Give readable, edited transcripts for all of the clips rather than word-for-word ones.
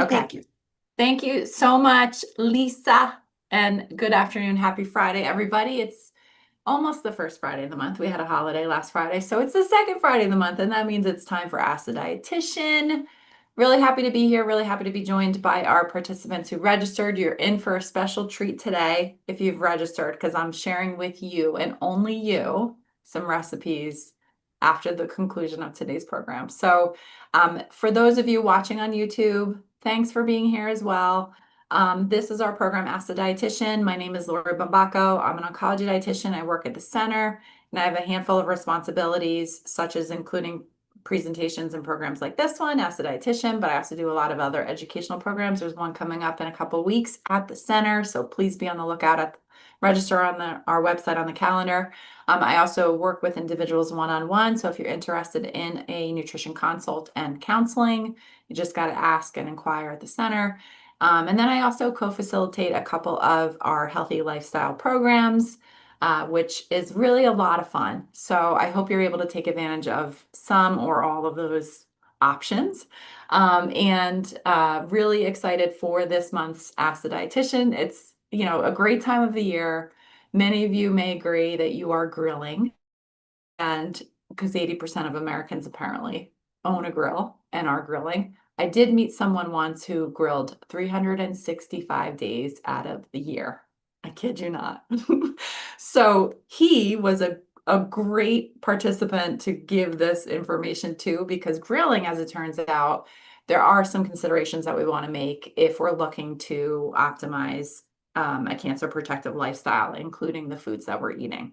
Okay. Thank you. Thank you so much, Lisa. And good afternoon. Happy Friday, everybody. It's almost the first Friday of the month. We had a holiday last Friday, so it's the second Friday of the month, and that means it's time for Ask the Dietitian. Really happy to be here. Really happy to be joined by our participants who registered. You're in for a special treat today if you've registered, because I'm sharing with you and only you some recipes after the conclusion of today's program. So, for those of you watching on YouTube, thanks for being here as well. This is our program, Ask the Dietitian. My name is Lori Bumbaco. I'm an oncology dietitian. I work at the center, and I have a handful of responsibilities, such as including presentations and programs like this one, Ask the Dietitian, but I also do a lot of other educational programs. There's one coming up in a couple weeks at the center, so please be on the lookout register on our website on the calendar. I also work with individuals one-on-one, so if you're interested in a nutrition consult and counseling, you just got to ask and inquire at the center. And then I also co-facilitate a couple of our healthy lifestyle programs, which is really a lot of fun. So I hope you're able to take advantage of some or all of those options. And really excited for this month's Ask the Dietitian. It's, a great time of the year. Many of you may agree that you are grilling, and because 80% of Americans apparently own a grill and are grilling. I did meet someone once who grilled 365 days out of the year. I kid you not. So he was a great participant to give this information to, because grilling, as it turns out, there are some considerations that we want to make if we're looking to optimize a cancer protective lifestyle, including the foods that we're eating.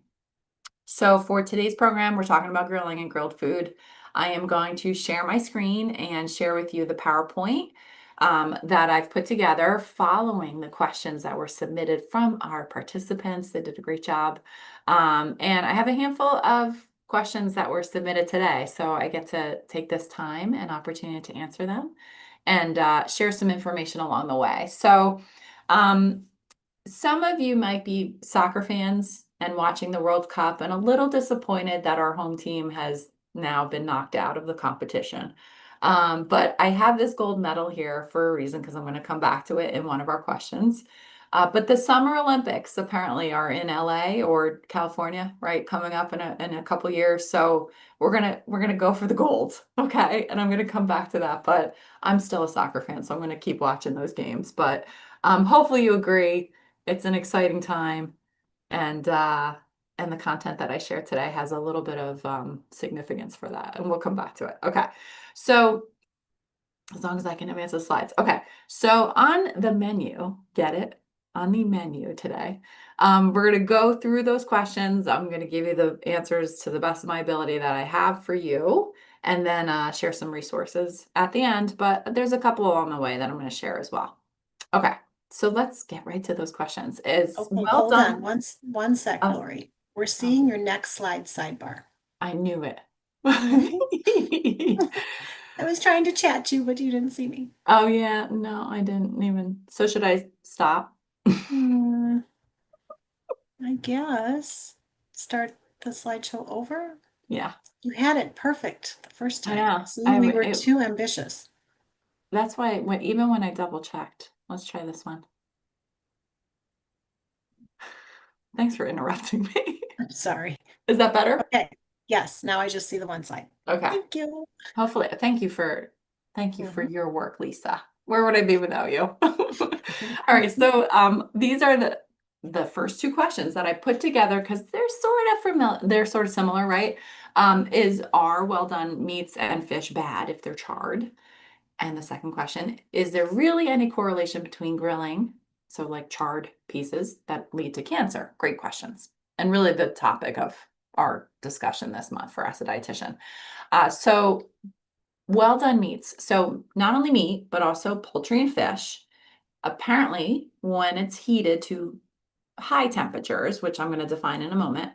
So for today's program, we're talking about grilling and grilled food. I am going to share my screen and share with you the PowerPoint that I've put together following the questions that were submitted from our participants. They did a great job. And I have a handful of questions that were submitted today. So I get to take this time and opportunity to answer them and share some information along the way. So some of you might be soccer fans and watching the World Cup and a little disappointed that our home team has now been knocked out of the competition. But I have this gold medal here for a reason, because I'm going to come back to it in one of our questions. But the Summer Olympics apparently are in LA or California, right? Coming up in a couple years. So we're gonna go for the gold. Okay. And I'm gonna come back to that. But I'm still a soccer fan, so I'm gonna keep watching those games. But hopefully you agree. It's an exciting time, and the content that I share today has a little bit of significance for that, and we'll come back to it. Okay, so as long as I can advance the slides. Okay, so on the menu, get it? On the menu today, we're going to go through those questions. I'm going to give you the answers to the best of my ability that I have for you, and then share some resources at the end, but there's a couple along the way that I'm going to share as well. Okay. So let's get right to those questions. Is Okay, well hold on done. one sec, Oh, Lori. We're oh, seeing your next slide sidebar. I knew it. Mhm. I was trying to chat you, but you didn't see me. Oh yeah, no, I didn't even. So should I stop? Hmm, I guess. Start the slideshow over. Yeah, You had it perfect the first I time. know. See, we were too ambitious. That's why even when I double checked, let's try this one. Thanks for interrupting me. I'm sorry. Is that better? Okay. Yes, now I just see the one slide. Okay. Thank you. Hopefully, thank you for Mhm. your work, Lisa. Where would I be without you? All right, so these are the first two questions that I put together because they're sort of similar, right? Are well done meats and fish bad if they're charred? And the second question, is there really any correlation between grilling, so like charred pieces, that lead to cancer? Great questions. And really the topic of our discussion this month for Ask the Dietitian. So well done meats. So not only meat, but also poultry and fish. Apparently, when it's heated to high temperatures, which I'm going to define in a moment,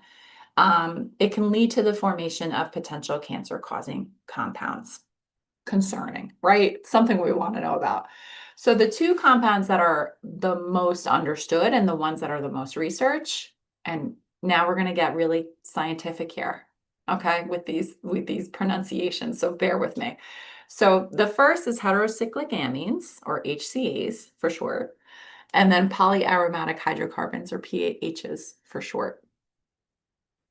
it can lead to the formation of potential cancer-causing compounds. Concerning, right? Something we want to know about. So the two compounds that are the most understood and the ones that are the most research, and now we're going to get really scientific here, okay, with these pronunciations. So bear with me. So the first is heterocyclic amines, or HCAs for short, and then polyaromatic hydrocarbons, or PAHs for short.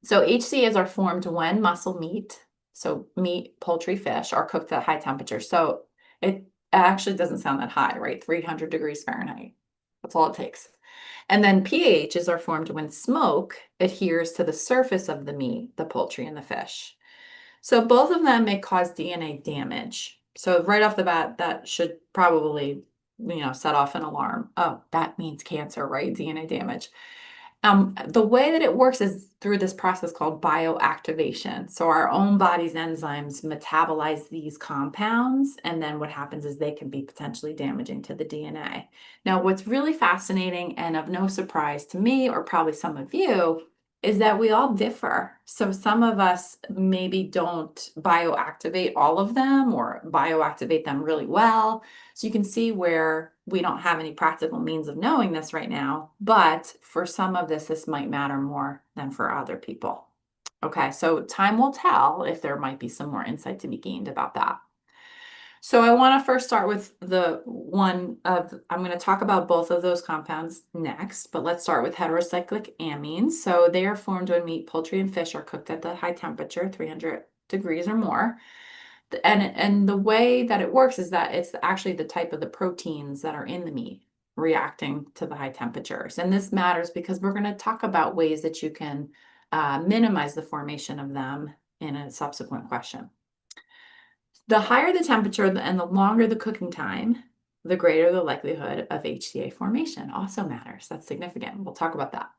So HCAs are formed when muscle meat, so meat, poultry, fish, are cooked at high temperature. So it actually doesn't sound that high, right? 300 degrees Fahrenheit. That's all it takes. And then PAHs are formed when smoke adheres to the surface of the meat, the poultry, and the fish. So both of them may cause DNA damage. So right off the bat, that should probably, set off an alarm. Oh, that means cancer, right? DNA damage. The way that it works is through this process called bioactivation. So our own body's enzymes metabolize these compounds, and then what happens is they can be potentially damaging to the DNA. Now, what's really fascinating and of no surprise to me, or probably some of you, is that we all differ. So some of us maybe don't bioactivate all of them or bioactivate them really well. So you can see where we don't have any practical means of knowing this right now, but for some of this might matter more than for other people. Okay, so time will tell if there might be some more insight to be gained about that. So I want to first start with I'm going to talk about both of those compounds next, but let's start with heterocyclic amines. So they are formed when meat, poultry, and fish are cooked at the high temperature, 300 degrees or more. And the way that it works is that it's actually the type of the proteins that are in the meat reacting to the high temperatures. And this matters because we're going to talk about ways that you can minimize the formation of them in a subsequent question. The higher the temperature and the longer the cooking time, the greater the likelihood of HCA formation also matters. That's significant. We'll talk about that.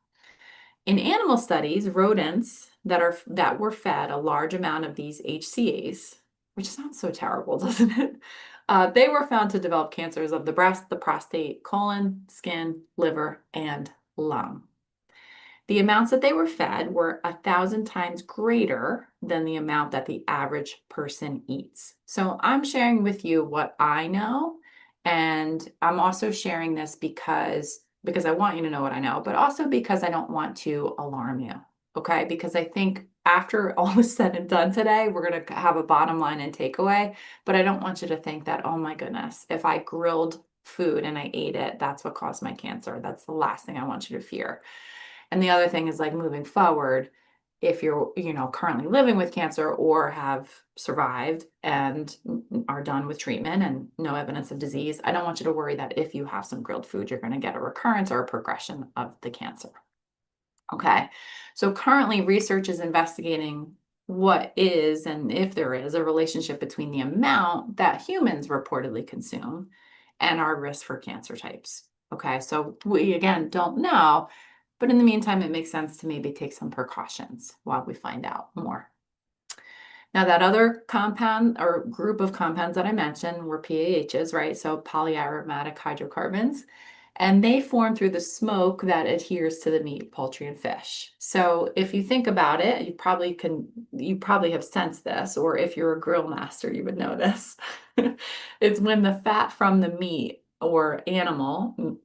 In animal studies, rodents that were fed a large amount of these HCAs, which sounds so terrible, doesn't it? They were found to develop cancers of the breast, the prostate, colon, skin, liver, and lung. The amounts that they were fed were 1,000 times greater than the amount that the average person eats. So I'm sharing with you what I know, and I'm also sharing this because I want you to know what I know, but also because I don't want to alarm you. Okay? Because I think after all is said and done today, we're going to have a bottom line and takeaway, but I don't want you to think that, oh my goodness, if I grilled food and I ate it, that's what caused my cancer. That's the last thing I want you to fear. And the other thing is, like, moving forward, if you're, currently living with cancer or have survived and are done with treatment and no evidence of disease, I don't want you to worry that if you have some grilled food, you're going to get a recurrence or a progression of the cancer. Okay. So currently research is investigating what is, and if there is, a relationship between the amount that humans reportedly consume and our risk for cancer types. Okay. So we, again, don't know, but in the meantime, it makes sense to maybe take some precautions while we find out more. Now, that other compound or group of compounds that I mentioned were PAHs, right? So polyaromatic hydrocarbons. And they form through the smoke that adheres to the meat, poultry, and fish. So if you think about it, you probably have sensed this, or if you're a grill master, you would know this. It's when the fat from the meat or animal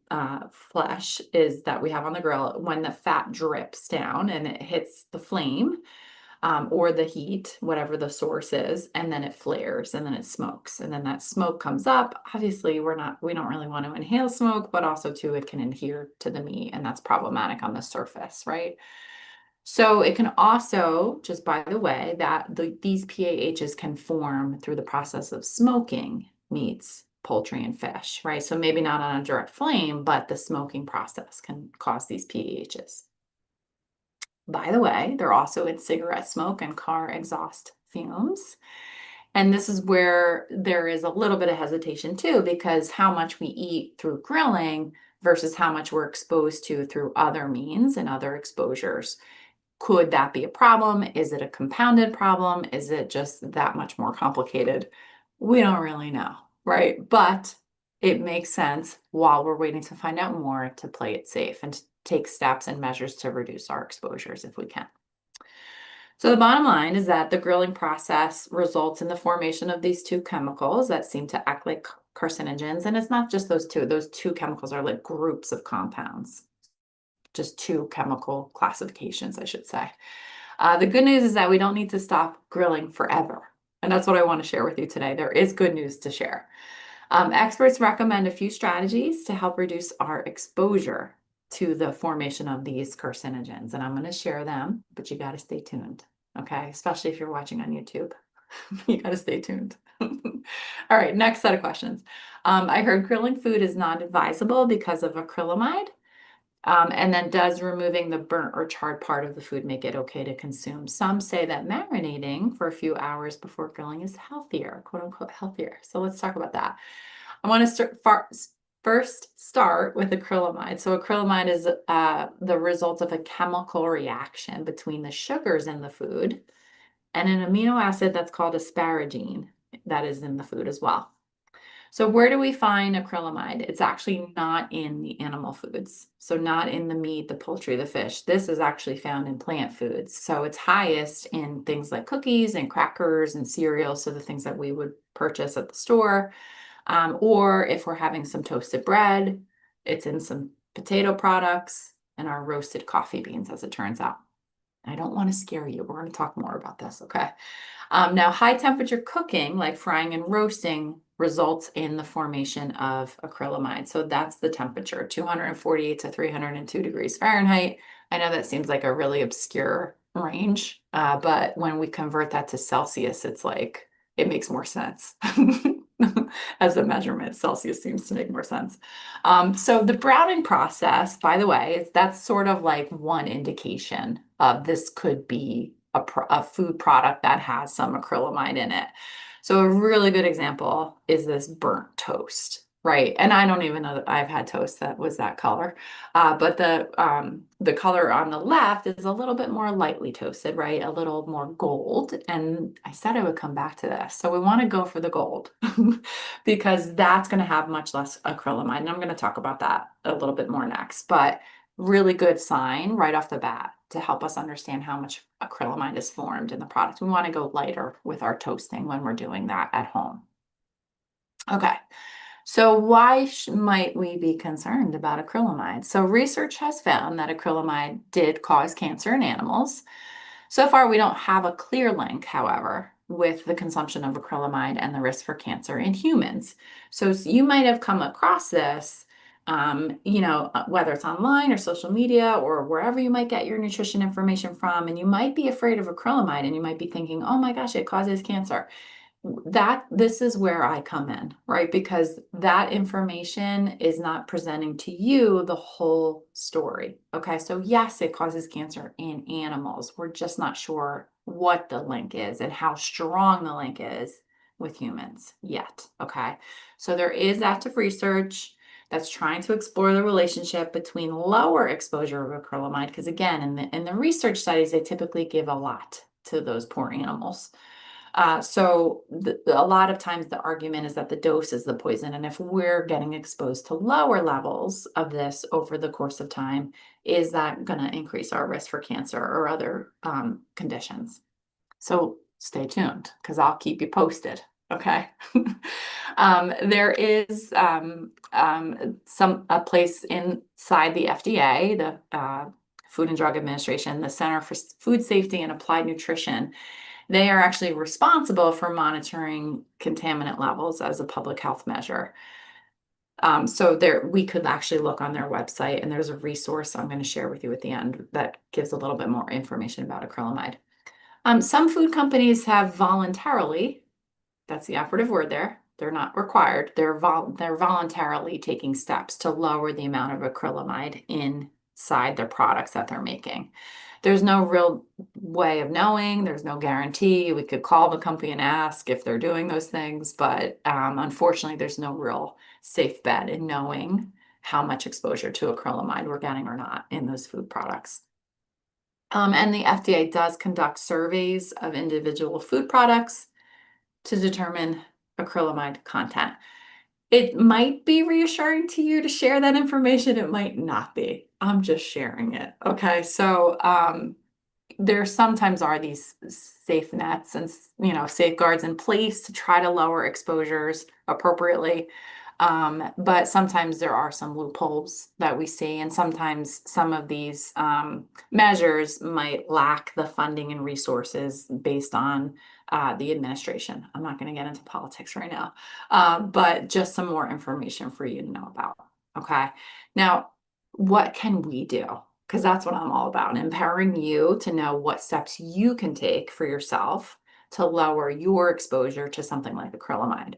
flesh is that we have on the grill, when the fat drips down and it hits the flame, or the heat, whatever the source is, and then it flares and then it smokes. And then that smoke comes up. Obviously, we don't really want to inhale smoke, but also too, it can adhere to the meat, and that's problematic on the surface, right? So it can also, just by the way, that these PAHs can form through the process of smoking meats, poultry, and fish, right? So maybe not on a direct flame, but the smoking process can cause these PAHs. By the way, they're also in cigarette smoke and car exhaust fumes. And this is where there is a little bit of hesitation too, because how much we eat through grilling versus how much we're exposed to through other means and other exposures. Could that be a problem? Is it a compounded problem? Is it just that much more complicated? We don't really know, right? But it makes sense while we're waiting to find out more to play it safe and to take steps and measures to reduce our exposures if we can. So the bottom line is that the grilling process results in the formation of these two chemicals that seem to act like carcinogens. And it's not just those two. Those two chemicals are like groups of compounds, just two chemical classifications, I should say. The good news is that we don't need to stop grilling forever. And that's what I want to share with you today. There is good news to share. Experts recommend a few strategies to help reduce our exposure to the formation of these carcinogens. And I'm going to share them, but you got to stay tuned. Okay. Especially if you're watching on YouTube, you got to stay tuned. All right. Next set of questions. I heard grilling food is not advisable because of acrylamide. And then does removing the burnt or charred part of the food make it okay to consume? Some say that marinating for a few hours before grilling is healthier, quote unquote, healthier. So let's talk about that. I want to first start with acrylamide. So acrylamide is the result of a chemical reaction between the sugars in the food and an amino acid that's called asparagine that is in the food as well. So where do we find acrylamide? It's actually not in the animal foods. So not in the meat, the poultry, the fish. This is actually found in plant foods. So it's highest in things like cookies and crackers and cereal. So the things that we would purchase at the store. Or if we're having some toasted bread, it's in some potato products and our roasted coffee beans, as it turns out. I don't want to scare you. We're going to talk more about this, okay? Now, high temperature cooking, like frying and roasting, results in the formation of acrylamide. So that's the temperature, 248 to 302 degrees Fahrenheit. I know that seems like a really obscure range, but when we convert that to Celsius, it's like, it makes more sense. As a measurement, Celsius seems to make more sense. So the browning process, by the way, that's sort of like one indication of this could be a food product that has some acrylamide in it. So a really good example is this burnt toast, right? And I don't even know that I've had toast that was that color. But the color on the left is a little bit more lightly toasted, right? A little more gold. And I said I would come back to this. So we want to go for the gold because that's going to have much less acrylamide. And I'm going to talk about that a little bit more next. But really good sign right off the bat to help us understand how much acrylamide is formed in the product. We want to go lighter with our toasting when we're doing that at home. Okay, so why might we be concerned about acrylamide? So research has found that acrylamide did cause cancer in animals. So far, we don't have a clear link, however, with the consumption of acrylamide and the risk for cancer in humans. So you might have come across this, whether it's online or social media or wherever you might get your nutrition information from, and you might be afraid of acrylamide and you might be thinking, oh my gosh, it causes cancer. This is where I come in, right? Because that information is not presenting to you the whole story. Okay, so yes, it causes cancer in animals. We're just not sure what the link is and how strong the link is with humans yet. Okay, so there is active research that's trying to explore the relationship between lower exposure of acrylamide, because again, in the research studies, they typically give a lot to those poor animals. So a lot of times the argument is that the dose is the poison. And if we're getting exposed to lower levels of this over the course of time, is that going to increase our risk for cancer or other conditions? So stay tuned because I'll keep you posted. Okay. There is a place inside the FDA, the Food and Drug Administration, the Center for Food Safety and Applied Nutrition. They are actually responsible for monitoring contaminant levels as a public health measure. So we could actually look on their website, and there's a resource I'm going to share with you at the end that gives a little bit more information about acrylamide. Some food companies have voluntarily, that's the operative word there, they're not required, they're voluntarily taking steps to lower the amount of acrylamide inside their products that they're making. There's no real way of knowing. There's no guarantee. We could call the company and ask if they're doing those things, but unfortunately, there's no real safe bet in knowing how much exposure to acrylamide we're getting or not in those food products. And the FDA does conduct surveys of individual food products to determine acrylamide content. It might be reassuring to you to share that information. It might not be. I'm just sharing it. Okay. So there sometimes are these safe nets and safeguards in place to try to lower exposures appropriately. But sometimes there are some loopholes that we see, and sometimes some of these measures might lack the funding and resources based on the administration. I'm not going to get into politics right now, but just some more information for you to know about. Okay. Now, what can we do? Because that's what I'm all about, empowering you to know what steps you can take for yourself to lower your exposure to something like acrylamide.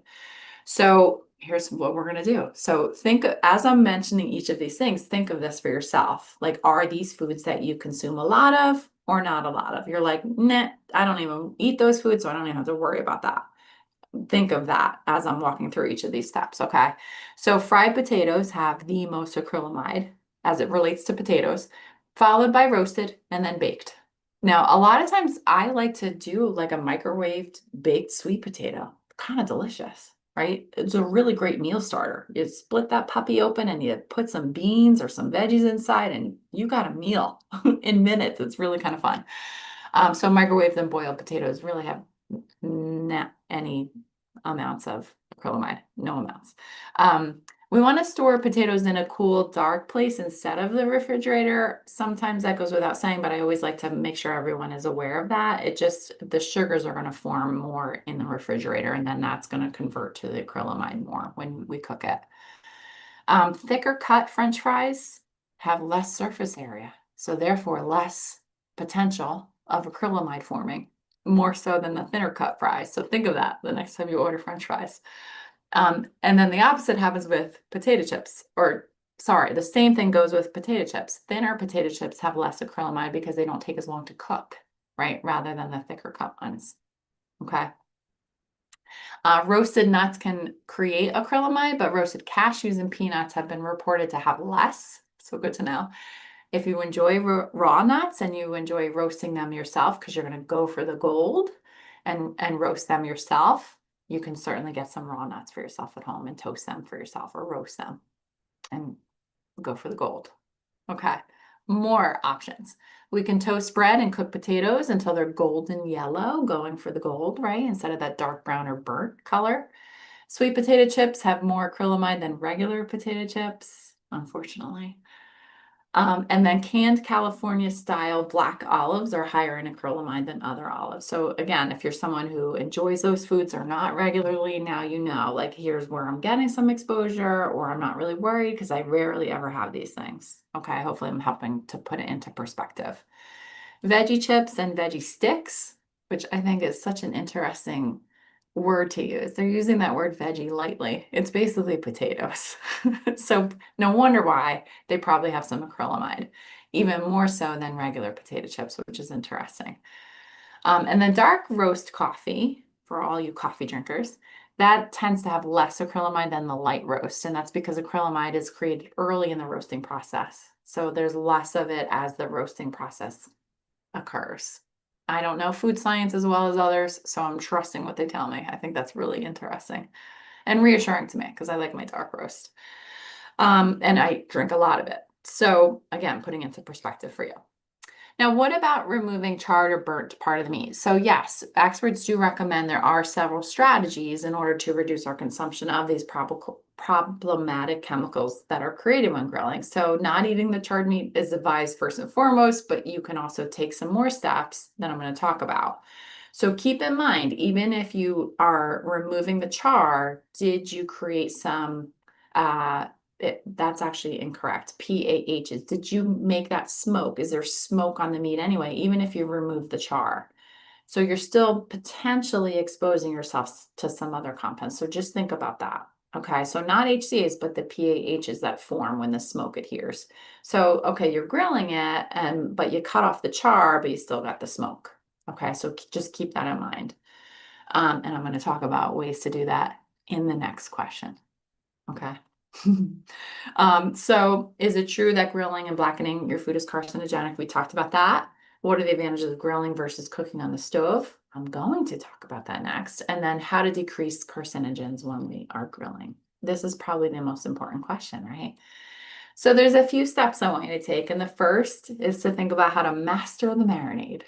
So here's what we're going to do. So think, as I'm mentioning each of these things, think of this for yourself. Like, are these foods that you consume a lot of or not a lot of? You're like, nah, I don't even eat those foods, so I don't even have to worry about that. Think of that as I'm walking through each of these steps, okay? So fried potatoes have the most acrylamide as it relates to potatoes, followed by roasted and then baked. Now, a lot of times I like to do like a microwaved baked sweet potato. Kind of delicious, right? It's a really great meal starter. You split that puppy open and you put some beans or some veggies inside, and you got a meal in minutes. It's really kind of fun. So microwaved and boiled potatoes really have not any amounts of acrylamide, no amounts. We want to store potatoes in a cool, dark place instead of the refrigerator. Sometimes that goes without saying, but I always like to make sure everyone is aware of that. It just, the sugars are going to form more in the refrigerator, and then that's going to convert to the acrylamide more when we cook it. Thicker cut French fries have less surface area, so therefore less potential of acrylamide forming, more so than the thinner cut fries. So think of that the next time you order French fries. And then the opposite happens with potato chips, or sorry, the same thing goes with potato chips. Thinner potato chips have less acrylamide because they don't take as long to cook, right? Rather than the thicker cut ones. Okay. Roasted nuts can create acrylamide, but roasted cashews and peanuts have been reported to have less. So good to know. If you enjoy raw nuts and you enjoy roasting them yourself, because you're going to go for the gold and roast them yourself, you can certainly get some raw nuts for yourself at home and toast them for yourself or roast them and go for the gold. Okay, more options. We can toast bread and cook potatoes until they're golden yellow, going for the gold, right? Instead of that dark brown or burnt color. Sweet potato chips have more acrylamide than regular potato chips, unfortunately. And then canned California style black olives are higher in acrylamide than other olives. So again, if you're someone who enjoys those foods or not regularly, now you know, like, here's where I'm getting some exposure, or I'm not really worried because I rarely ever have these things. Okay, hopefully I'm helping to put it into perspective. Veggie chips and veggie sticks, which I think is such an interesting word to use. They're using that word veggie lightly. It's basically potatoes. So no wonder why they probably have some acrylamide, even more so than regular potato chips, which is interesting. And then dark roast coffee, for all you coffee drinkers, that tends to have less acrylamide than the light roast. And that's because acrylamide is created early in the roasting process. So there's less of it as the roasting process occurs. I don't know food science as well as others, so I'm trusting what they tell me. I think that's really interesting and reassuring to me because I like my dark roast. And I drink a lot of it. So again, putting into perspective for you. Now, what about removing charred or burnt part of the meat? So yes, experts do recommend there are several strategies in order to reduce our consumption of these problematic chemicals that are created when grilling. So not eating the charred meat is advised first and foremost, but you can also take some more steps that I'm going to talk about. So keep in mind, even if you are removing the char, did you create some that's actually incorrect. PAHs. Did you make that smoke? Is there smoke on the meat anyway, even if you remove the char? So you're still potentially exposing yourself to some other compounds. So just think about that. Okay, so not HCAs, but the PAHs that form when the smoke adheres. So, okay, you're grilling it, but you cut off the char, but you still got the smoke. Okay, so just keep that in mind. And I'm going to talk about ways to do that in the next question. Okay. So is it true that grilling and blackening your food is carcinogenic? We talked about that. What are the advantages of grilling versus cooking on the stove? I'm going to talk about that next. And then how to decrease carcinogens when we are grilling. This is probably the most important question, right? So there's a few steps I want you to take. And the first is to think about how to master the marinade.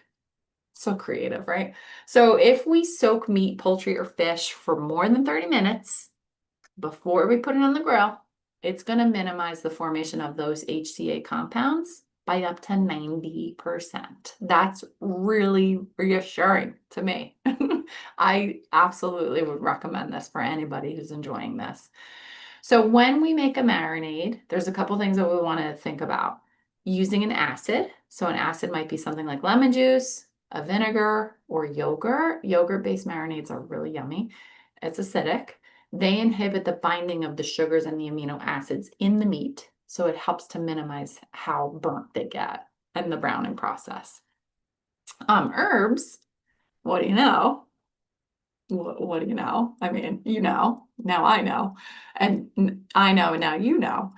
So creative, right? So if we soak meat, poultry, or fish for more than 30 minutes, before we put it on the grill, it's going to minimize the formation of those HCA compounds by up to 90%. That's really reassuring to me. I absolutely would recommend this for anybody who's enjoying this. So when we make a marinade, there's a couple things that we want to think about. Using an acid. So an acid might be something like lemon juice, a vinegar, or yogurt. Yogurt-based marinades are really yummy. It's acidic. They inhibit the binding of the sugars and the amino acids in the meat, so it helps to minimize how burnt they get in the browning process. Herbs, what do you know? What do you know? I mean, you know, now I know, and I know, and now you know.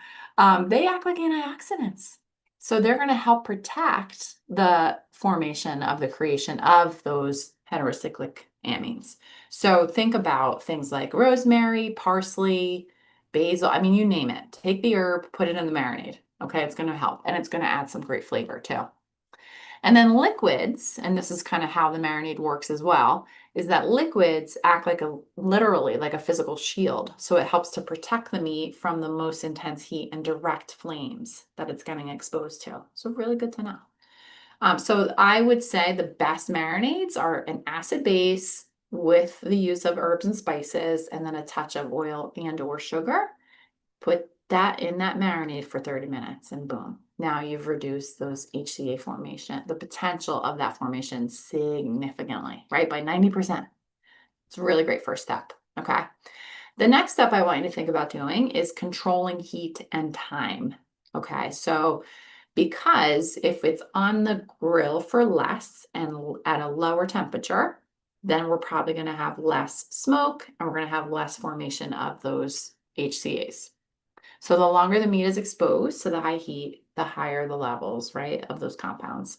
They act like antioxidants. So they're going to help protect the formation of the creation of those heterocyclic amines. So think about things like rosemary, parsley, basil. I mean, you name it. Take the herb, put it in the marinade. Okay, it's going to help, and it's going to add some great flavor too. And then liquids, and this is kind of how the marinade works as well, is that liquids act like literally like a physical shield. So it helps to protect the meat from the most intense heat and direct flames that it's getting exposed to. So really good to know. So I would say the best marinades are an acid base with the use of herbs and spices, and then a touch of oil and or sugar. Put that in that marinade for 30 minutes and boom. Now you've reduced those HCA formation, the potential of that formation significantly, right? By 90%. It's a really great first step. Okay. The next step I want you to think about doing is controlling heat and time. Okay. So because if it's on the grill for less and at a lower temperature, then we're probably going to have less smoke and we're going to have less formation of those HCAs. So the longer the meat is exposed to the high heat, the higher the levels, right, of those compounds.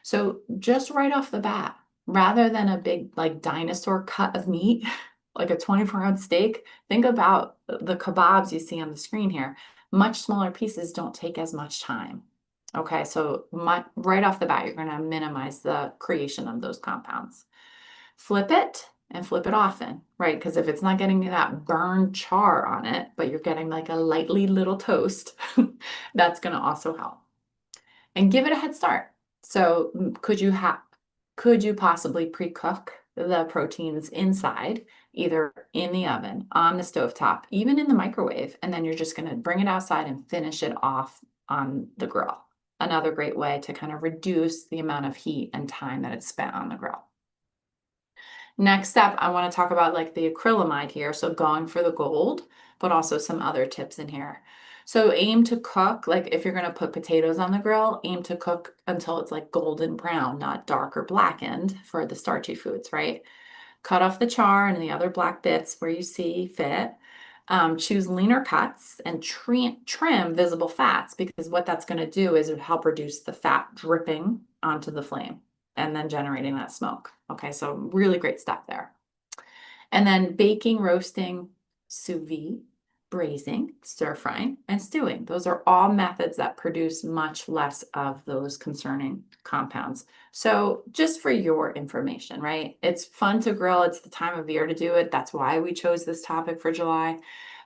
So just right off the bat, rather than a big like dinosaur cut of meat, like a 24-ounce steak, think about the kebabs you see on the screen here. Much smaller pieces don't take as much time. Okay, so right off the bat, you're going to minimize the creation of those compounds. Flip it and flip it often, right? Because if it's not getting that burned char on it, but you're getting like a lightly little toast, that's going to also help. And give it a head start. So could you possibly pre-cook the proteins inside, either in the oven, on the stovetop, even in the microwave, and then you're just going to bring it outside and finish it off on the grill. Another great way to kind of reduce the amount of heat and time that it's spent on the grill. Next up, I want to talk about like the acrylamide here. So going for the gold, but also some other tips in here. So aim to cook, like if you're going to put potatoes on the grill, aim to cook until it's like golden brown, not dark or blackened for the starchy foods, right? Cut off the char and the other black bits where you see fit. Choose leaner cuts and trim visible fats, because what that's going to do is it help reduce the fat dripping onto the flame and then generating that smoke. Okay, so really great step there. And then baking, roasting, sous vide, braising, stir frying, and stewing. Those are all methods that produce much less of those concerning compounds. So just for your information, right? It's fun to grill. It's the time of year to do it. That's why we chose this topic for July.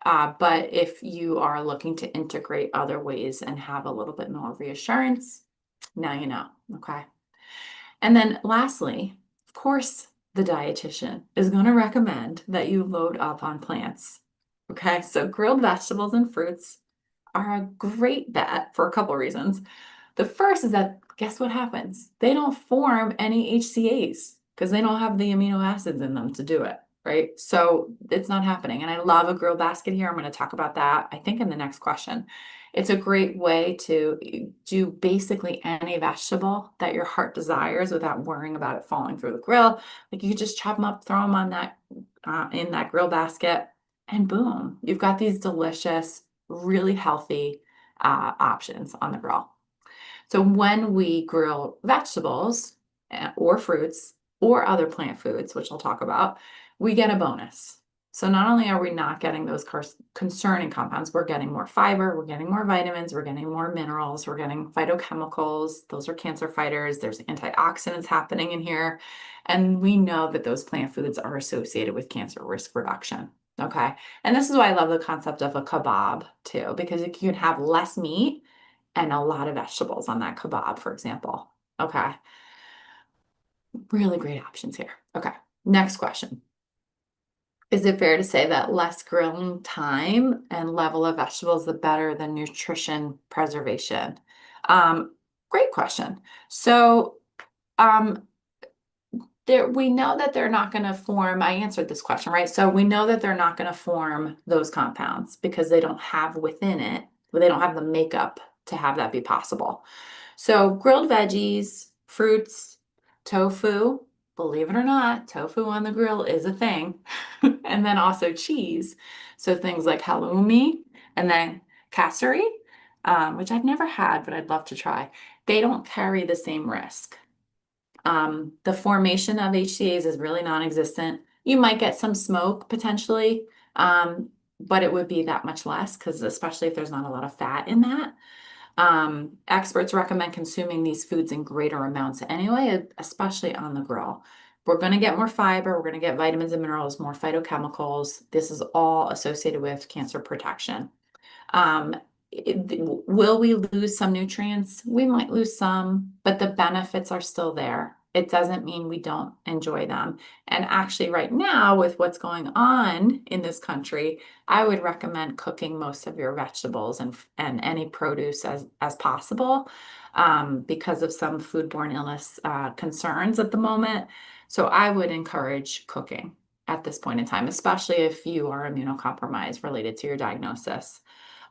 But if you are looking to integrate other ways and have a little bit more reassurance, now you know, okay? And then lastly, of course, the dietitian is going to recommend that you load up on plants. Okay, so grilled vegetables and fruits are a great bet for a couple of reasons. The first is that guess what happens? They don't form any HCAs because they don't have the amino acids in them to do it, right? So it's not happening. And I love a grill basket here. I'm going to talk about that, I think, in the next question. It's a great way to do basically any vegetable that your heart desires without worrying about it falling through the grill. Like you just chop them up, throw them on that in that grill basket, and boom, you've got these delicious, really healthy options on the grill. So when we grill vegetables or fruits or other plant foods, which I'll talk about, we get a bonus. So not only are we not getting those concerning compounds, we're getting more fiber, we're getting more vitamins, we're getting more minerals, we're getting phytochemicals. Those are cancer fighters. There's antioxidants happening in here. And we know that those plant foods are associated with cancer risk reduction. Okay. And this is why I love the concept of a kebab too, because you can have less meat and a lot of vegetables on that kebab, for example. Okay. Really great options here. Okay. Next question. Is it fair to say that less grilling time and level of vegetables, the better the nutrition preservation? Great question. So, um, we know that they're not going to form, I answered this question, right? So we know that they're not going to form those compounds because they don't have within it, they don't have the makeup to have that be possible. So grilled veggies, fruits, tofu, believe it or not, tofu on the grill is a thing. And then also cheese. So things like halloumi and then casseri, which I've never had, but I'd love to try. They don't carry the same risk. The formation of HCAs is really non-existent. You might get some smoke potentially, but it would be that much less because especially if there's not a lot of fat in that. Experts recommend consuming these foods in greater amounts anyway, especially on the grill. We're going to get more fiber, we're going to get vitamins and minerals, more phytochemicals. This is all associated with cancer protection. Um, will we lose some nutrients? We might lose some, but the benefits are still there. It doesn't mean we don't enjoy them. And actually, right now, with what's going on in this country, I would recommend cooking most of your vegetables and any produce as possible because of some foodborne illness concerns at the moment. So I would encourage cooking at this point in time, especially if you are immunocompromised related to your diagnosis.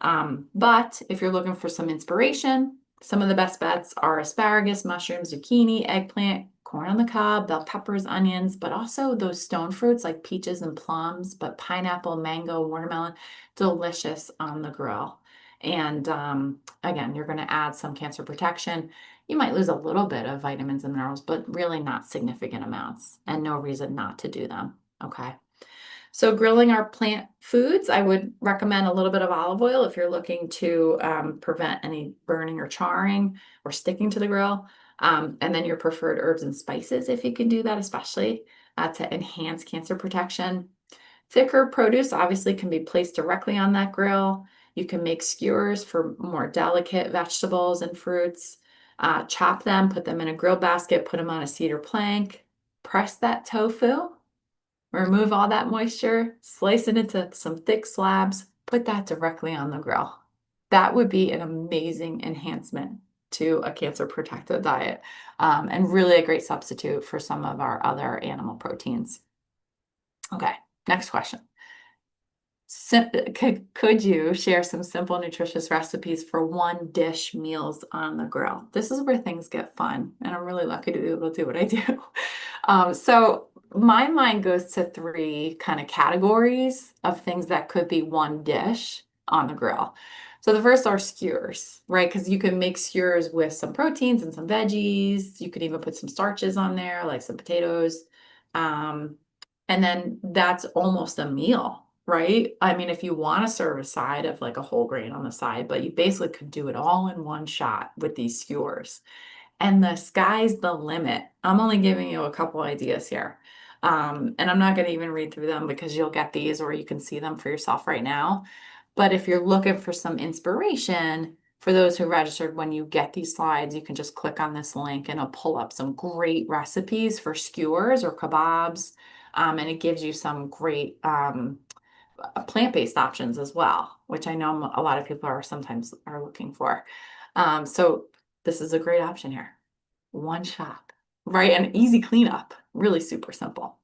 But if you're looking for some inspiration, some of the best bets are asparagus, mushrooms, zucchini, eggplant, corn on the cob, bell peppers, onions, but also those stone fruits like peaches and plums, but pineapple, mango, watermelon, delicious on the grill. And again, you're going to add some cancer protection. You might lose a little bit of vitamins and minerals, but really not significant amounts, and no reason not to do them. Okay. So grilling our plant foods, I would recommend a little bit of olive oil if you're looking to prevent any burning or charring or sticking to the grill. And then your preferred herbs and spices, if you can do that, especially to enhance cancer protection. Thicker produce obviously can be placed directly on that grill. You can make skewers for more delicate vegetables and fruits. Chop them, put them in a grill basket, put them on a cedar plank, press that tofu. Remove all that moisture, slice it into some thick slabs, put that directly on the grill. That would be an amazing enhancement to a cancer protected diet and really a great substitute for some of our other animal proteins. Okay, next question. Could you share some simple, nutritious recipes for one dish meals on the grill? This is where things get fun, and I'm really lucky to be able to do what I do. So my mind goes to three kind of categories of things that could be one dish on the grill. So the first are skewers, right? Because you can make skewers with some proteins and some veggies. You could even put some starches on there, like some potatoes. Um, and then that's almost a meal, right? I mean, if you want to serve a side of like a whole grain on the side, but you basically could do it all in one shot with these skewers. And the sky's the limit. I'm only giving you a couple ideas here. And I'm not going to even read through them because you'll get these or you can see them for yourself right now. But if you're looking for some inspiration, for those who registered, when you get these slides, you can just click on this link and it'll pull up some great recipes for skewers or kebabs. And it gives you some great plant-based options as well, which I know a lot of people are sometimes are looking for. So this is a great option here. One shot, right? And easy cleanup, really super simple.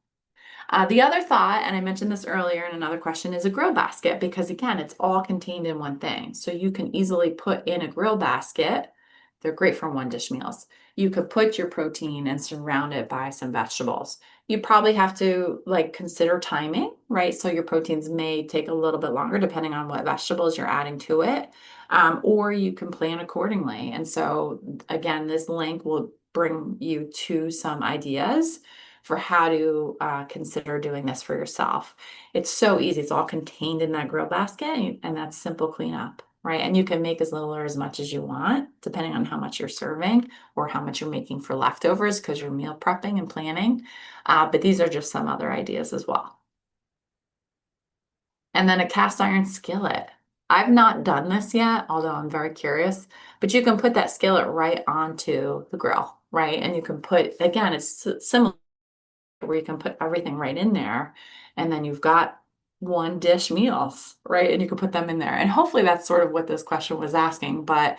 The other thought, and I mentioned this earlier in another question, is a grill basket because again, it's all contained in one thing. So you can easily put in a grill basket. They're great for one dish meals. You could put your protein and surround it by some vegetables. You probably have to like consider timing, right? So your proteins may take a little bit longer depending on what vegetables you're adding to it. Or you can plan accordingly. And so again, this link will bring you to some ideas for how to consider doing this for yourself. It's so easy. It's all contained in that grill basket and that's simple cleanup, right? And you can make as little or as much as you want, depending on how much you're serving or how much you're making for leftovers because you're meal prepping and planning. But these are just some other ideas as well. And then a cast iron skillet. I've not done this yet, although I'm very curious, but you can put that skillet right onto the grill, right? And you can put, again, it's similar where you can put everything right in there. And then you've got one dish meals, right? And you can put them in there. And hopefully that's sort of what this question was asking. But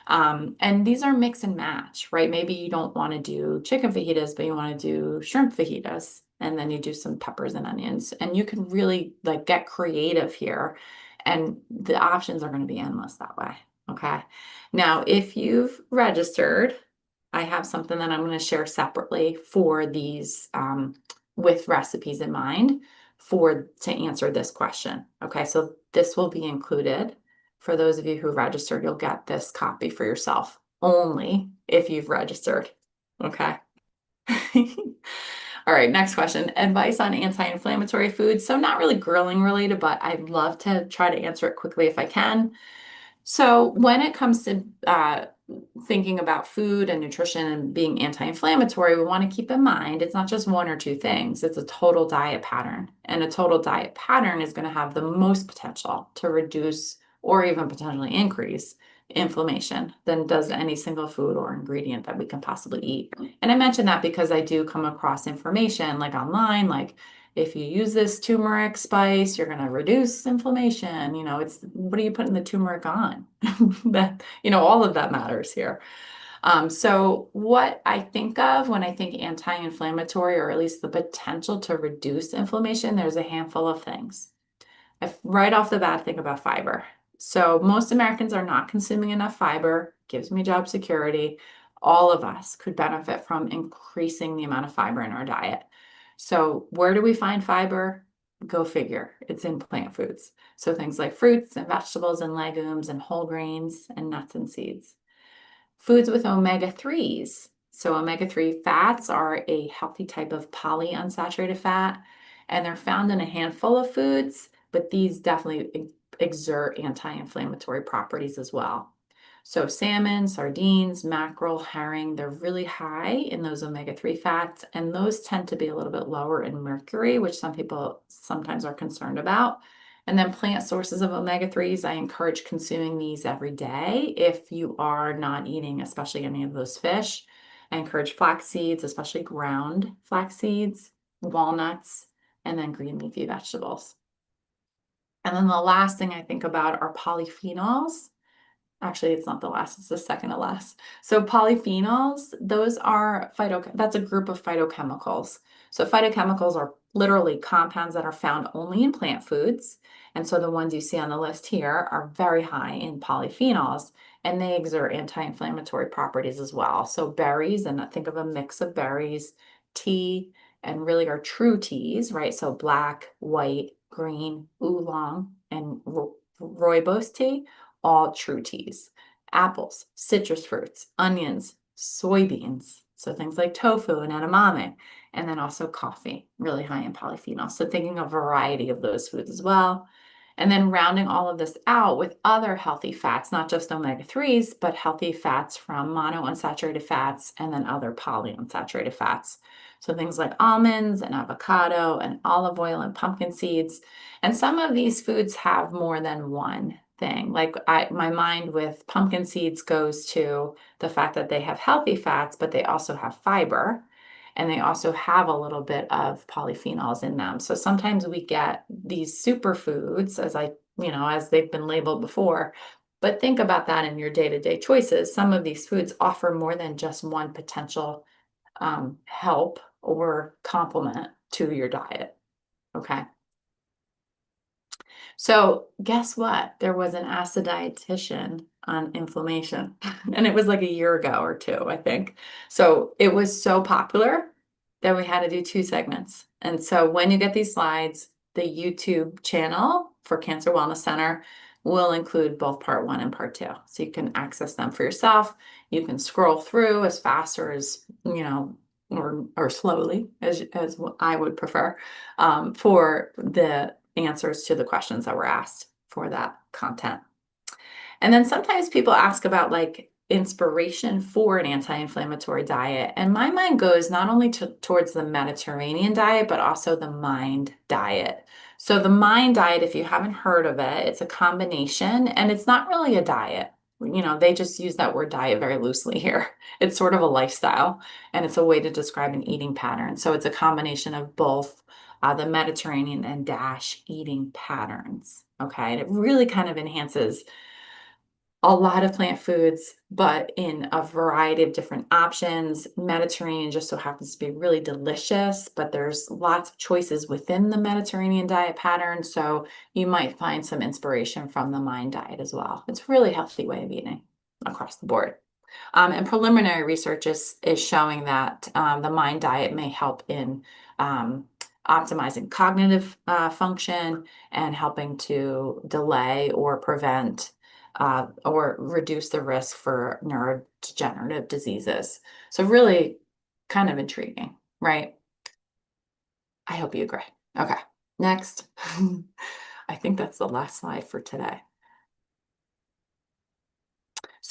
and these are mix and match, right? Maybe you don't want to do chicken fajitas, but you want to do shrimp fajitas. And then you do some peppers and onions. And you can really like get creative here. And the options are going to be endless that way. Okay. Now, if you've registered, I have something that I'm going to share separately for these with recipes in mind to answer this question. Okay, so this will be included. For those of you who registered, you'll get this copy for yourself only if you've registered. Okay. All right, next question. Advice on anti-inflammatory foods. So not really grilling related, but I'd love to try to answer it quickly if I can. So when it comes to thinking about food and nutrition and being anti-inflammatory, we want to keep in mind it's not just one or two things, it's a total diet pattern. And a total diet pattern is going to have the most potential to reduce or even potentially increase inflammation than does any single food or ingredient that we can possibly eat. And I mention that because I do come across information like online, like if you use this turmeric spice, you're going to reduce inflammation. It's what are you putting the turmeric on? That, all of that matters here. So what I think of when I think anti-inflammatory, or at least the potential to reduce inflammation, there's a handful of things. Right off the bat, think about fiber. So most Americans are not consuming enough fiber, gives me job security. All of us could benefit from increasing the amount of fiber in our diet. So where do we find fiber? Go figure. It's in plant foods. So things like fruits and vegetables and legumes and whole grains and nuts and seeds. Foods with omega-3s. So omega-3 fats are a healthy type of polyunsaturated fat, and they're found in a handful of foods, but these definitely exert anti-inflammatory properties as well. So salmon, sardines, mackerel, herring, they're really high in those omega-3 fats, and those tend to be a little bit lower in mercury, which some people sometimes are concerned about. And then plant sources of omega-3s, I encourage consuming these every day if you are not eating, especially any of those fish. I encourage flax seeds, especially ground flax seeds, walnuts, and then green leafy vegetables. And then the last thing I think about are polyphenols. Actually, it's not the last, it's the second to last. So polyphenols, that's a group of phytochemicals. So phytochemicals are literally compounds that are found only in plant foods. And so the ones you see on the list here are very high in polyphenols, and they exert anti-inflammatory properties as well. So berries, and think of a mix of berries, tea, and really our true teas, right? So black, white, green, oolong, and rooibos tea, all true teas. Apples, citrus fruits, onions, soybeans, so things like tofu and edamame, and then also coffee, really high in polyphenols. So thinking of a variety of those foods as well. And then rounding all of this out with other healthy fats, not just omega-3s, but healthy fats from monounsaturated fats and then other polyunsaturated fats. So things like almonds and avocado and olive oil and pumpkin seeds. And some of these foods have more than one thing. Like my mind with pumpkin seeds goes to the fact that they have healthy fats, but they also have fiber, and they also have a little bit of polyphenols in them. So sometimes we get these superfoods as they've been labeled before, but think about that in your day-to-day choices. Some of these foods offer more than just one potential help or complement to your diet. Okay. So guess what? There was an Ask the Dietitian on inflammation, and it was like a year ago or two, I think. So it was so popular that we had to do two segments. And so when you get these slides, the YouTube channel for Cancer Wellness Center will include both part one and part two. So you can access them for yourself. You can scroll through as fast or as, or slowly as I would prefer, for the answers to the questions that were asked for that content. And then sometimes people ask about like inspiration for an anti-inflammatory diet. And my mind goes not only towards the Mediterranean diet, but also the Mind diet. So the Mind diet, if you haven't heard of it, it's a combination, and it's not really a diet. They just use that word diet very loosely here. It's sort of a lifestyle, and it's a way to describe an eating pattern. So it's a combination of both the Mediterranean and DASH eating patterns. Okay, and it really kind of enhances a lot of plant foods, but in a variety of different options. Mediterranean just so happens to be really delicious, but there's lots of choices within the Mediterranean diet pattern. So you might find some inspiration from the Mind diet as well. It's a really healthy way of eating across the board. And preliminary research is showing that the Mind diet may help in optimizing cognitive function and helping to delay or prevent or reduce the risk for neurodegenerative diseases. So really kind of intriguing, right? I hope you agree. Okay, next. I think that's the last slide for today.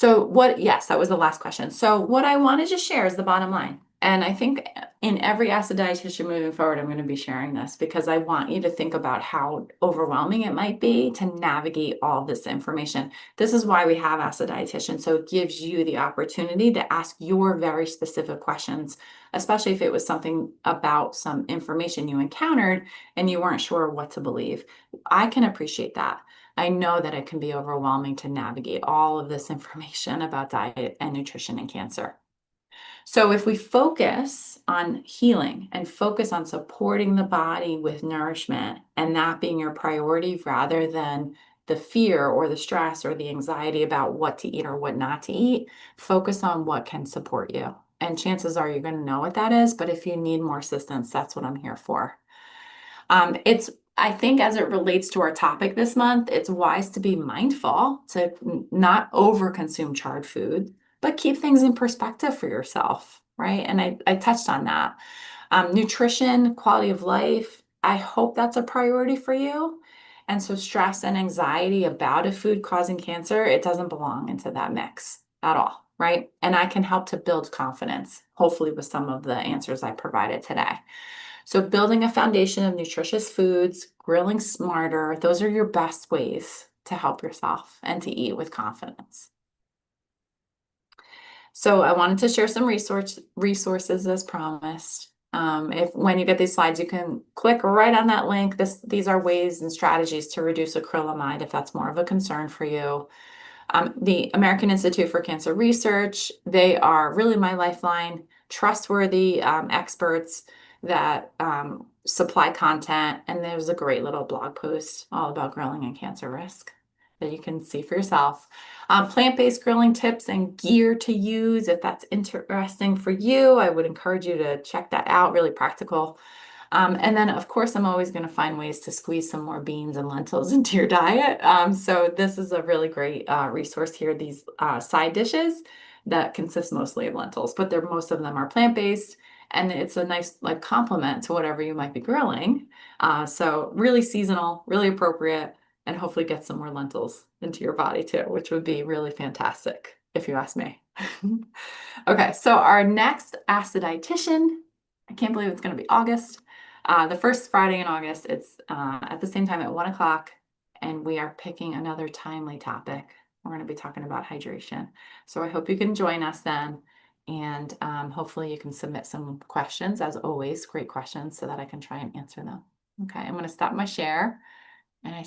Yes, that was the last question. So what I wanted to share is the bottom line. And I think in every Ask the Dietitian moving forward, I'm going to be sharing this because I want you to think about how overwhelming it might be to navigate all this information. This is why we have Ask the Dietitian. So it gives you the opportunity to ask your very specific questions, especially if it was something about some information you encountered and you weren't sure what to believe. I can appreciate that. I know that it can be overwhelming to navigate all of this information about diet and nutrition and cancer. So if we focus on healing and focus on supporting the body with nourishment and that being your priority rather than the fear or the stress or the anxiety about what to eat or what not to eat, focus on what can support you. And chances are you're going to know what that is, but if you need more assistance, that's what I'm here for. I think as it relates to our topic this month, it's wise to be mindful to not over consume charred food, but keep things in perspective for yourself, right? And I touched on that. Nutrition, quality of life, I hope that's a priority for you. And so stress and anxiety about a food causing cancer, it doesn't belong into that mix at all, right? And I can help to build confidence, hopefully with some of the answers I provided today. So building a foundation of nutritious foods, grilling smarter, those are your best ways to help yourself and to eat with confidence. So I wanted to share some resources as promised. If when you get these slides, you can click right on that link. These are ways and strategies to reduce acrylamide if that's more of a concern for you. The American Institute for Cancer Research, they are really my lifeline, trustworthy experts that supply content. And there's a great little blog post all about grilling and cancer risk that you can see for yourself. Plant-based grilling tips and gear to use. If that's interesting for you, I would encourage you to check that out, really practical. And then, of course, I'm always going to find ways to squeeze some more beans and lentils into your diet. So this is a really great resource here, these side dishes that consist mostly of lentils, but most of them are plant-based, and it's a nice complement to whatever you might be grilling. So really seasonal, really appropriate, and hopefully get some more lentils into your body too, which would be really fantastic if you ask me. Okay, so our next Ask the Dietitian, I can't believe it's going to be August. The first Friday in August, it's at the same time at 1 o'clock, and we are picking another timely topic. We're going to be talking about hydration. So I hope you can join us then, and hopefully you can submit some questions, as always, great questions, so that I can try and answer them. Okay, I'm going to stop my share, and I